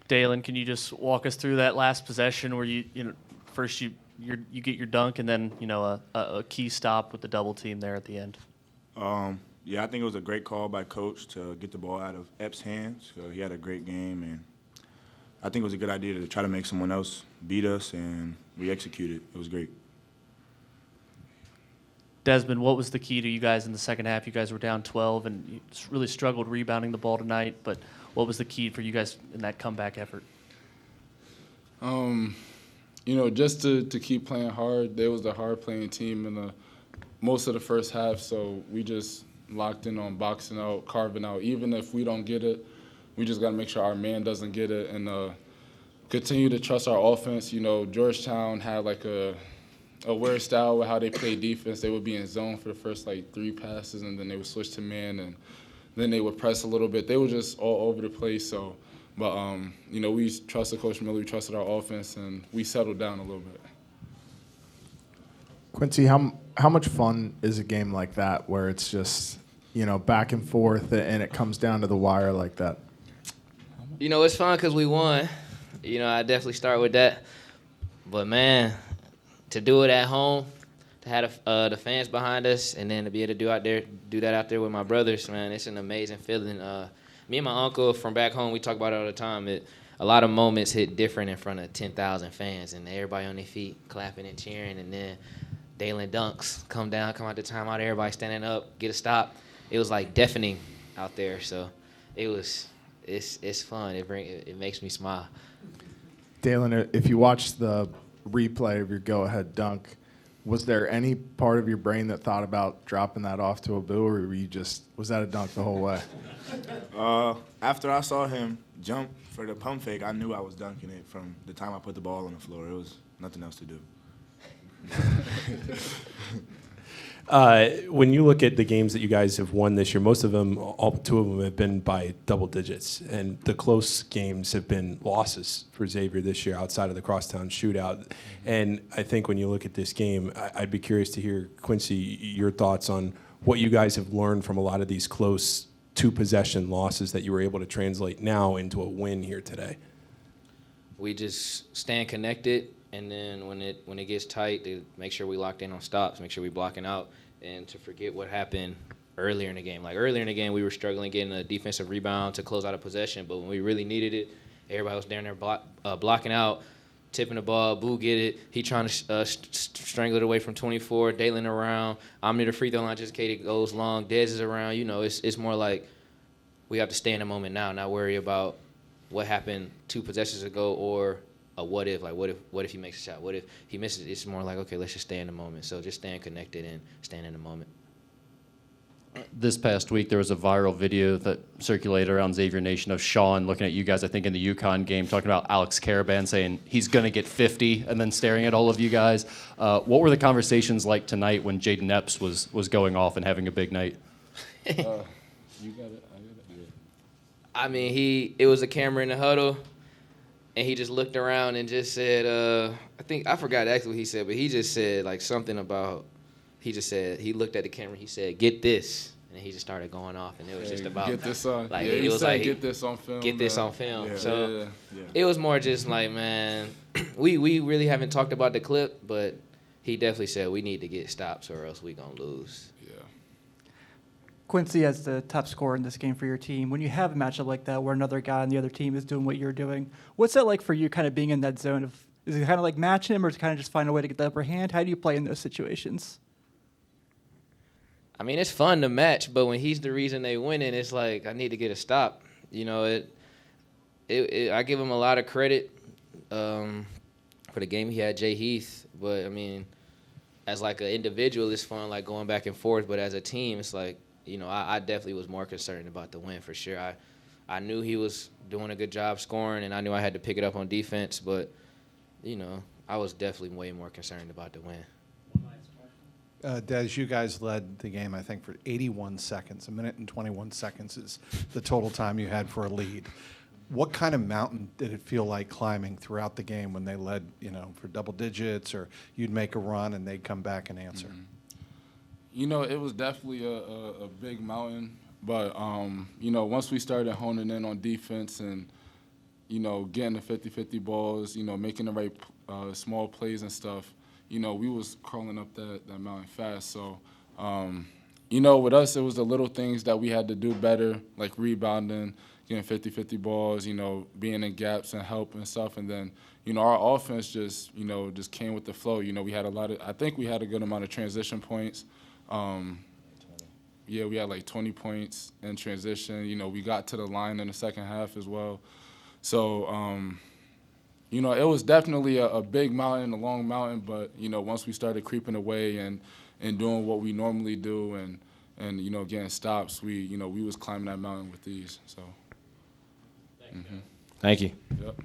Dalen, can you just walk us through that last possession where first you get your dunk and then a key stop with the double team there at the end? Yeah, I think it was a great call by Coach to get the ball out of Epps' hands. He had a great game, and I think it was a good idea to try to make someone else beat us, and we executed. It was great. Desmond, what was the key to you guys in the second half? You guys were down 12 and you really struggled rebounding the ball tonight, but what was the key for you guys in that comeback effort? Just to keep playing hard. They was the hard-playing team in most of the first half, so we just locked in on boxing out, carving out. Even if we don't get it, we just got to make sure our man doesn't get it and continue to trust our offense. Georgetown had like a weird style with how they play defense. They would be in zone for the first 3 passes, and then they would switch to man, and then they would press a little bit. They were just all over the place. But we trusted Coach Miller, we trusted our offense, and we settled down a little bit. Quincy, how much fun is a game like that where it's just back and forth and it comes down to the wire like that? It's fun because we won. I definitely start with that. But man, to do it at home, to have the fans behind us, and then to be able to do that out there with my brothers, man, it's an amazing feeling. Me and my uncle from back home, we talk about it all the time. A lot of moments hit different in front of 10,000 fans, and everybody on their feet clapping and cheering, and then Dalen dunks, come out the timeout, everybody standing up, get a stop. It was like deafening out there, so it's fun. It makes me smile. Dalen, if you watch the replay of your go-ahead dunk, was there any part of your brain that thought about dropping that off to Abu, or was that a dunk the whole way? After I saw him jump for the pump fake, I knew I was dunking it from the time I put the ball on the floor. It was nothing else to do. When you look at the games that you guys have won this year, most of them, all 2 of them, have been by double digits, and the close games have been losses for Xavier this year outside of the crosstown shootout. And I think when you look at this game, I'd be curious to hear, Quincy, your thoughts on what you guys have learned from a lot of these close 2-possession losses that you were able to translate now into a win here today. We just stand connected. And then when it gets tight, to make sure we locked in on stops, make sure we blocking out, and to forget what happened earlier in the game. Like earlier in the game, we were struggling getting a defensive rebound to close out a possession, but when we really needed it, everybody was down there blocking out, tipping the ball. Boo get it. He trying to strangle it away from 24. Dalen around. I'm near the free throw line. Just in case it goes long. Dez is around. It's more like we have to stay in the moment now, not worry about what happened 2 possessions ago or a what if, what if he makes a shot? What if he misses? It's more like, okay, let's just stay in the moment. So just staying connected and staying in the moment. This past week, there was a viral video that circulated around Xavier Nation of Sean looking at you guys, I think in the UConn game, talking about Alex Caravan saying he's going to get 50 and then staring at all of you guys. What were the conversations like tonight when Jaden Epps was going off and having a big night? You got it. I got it. I mean, it was a camera in the huddle. And he just looked around and just said, I forgot actually what he said, but he just said something about, he looked at the camera, he said, get this. And he just started going off, and it was just about. Get this on. It was like, get this on film. Get this on film. Yeah. So it was more just like, man, we really haven't talked about the clip, but he definitely said we need to get stops or else we going to lose. Yeah. Quincy, as the top scorer in this game for your team, when you have a matchup like that where another guy on the other team is doing what you're doing, what's that like for you kind of being in that zone of, is it kind of like matching him or is it kind of just find a way to get the upper hand? How do you play in those situations? I mean, it's fun to match, but when he's the reason they winning, it's like I need to get a stop. I give him a lot of credit for the game he had Jay Heath, but I mean, as like an individual, it's fun like going back and forth, but as a team, it's like, I definitely was more concerned about the win for sure. I knew he was doing a good job scoring, and I knew I had to pick it up on defense, but, I was definitely way more concerned about the win. Des, you guys led the game, I think, for 81 seconds. 1 minute and 21 seconds is the total time you had for a lead. What kind of mountain did it feel like climbing throughout the game when they led, for double digits, or you'd make a run and they'd come back and answer? Mm-hmm. It was definitely a big mountain, but, once we started honing in on defense and, getting the 50-50 balls, making the right small plays and stuff, we was crawling up that mountain fast. So, with us, it was the little things that we had to do better, like rebounding, getting 50-50 balls, being in gaps and help and stuff. And then, our offense just came with the flow. We had I think we had a good amount of transition points. We had like 20 points in transition. We got to the line in the second half as well. So, it was definitely a big mountain, a long mountain, but, once we started creeping away and doing what we normally do and getting stops, we was climbing that mountain with these. So. Thank you. Yep.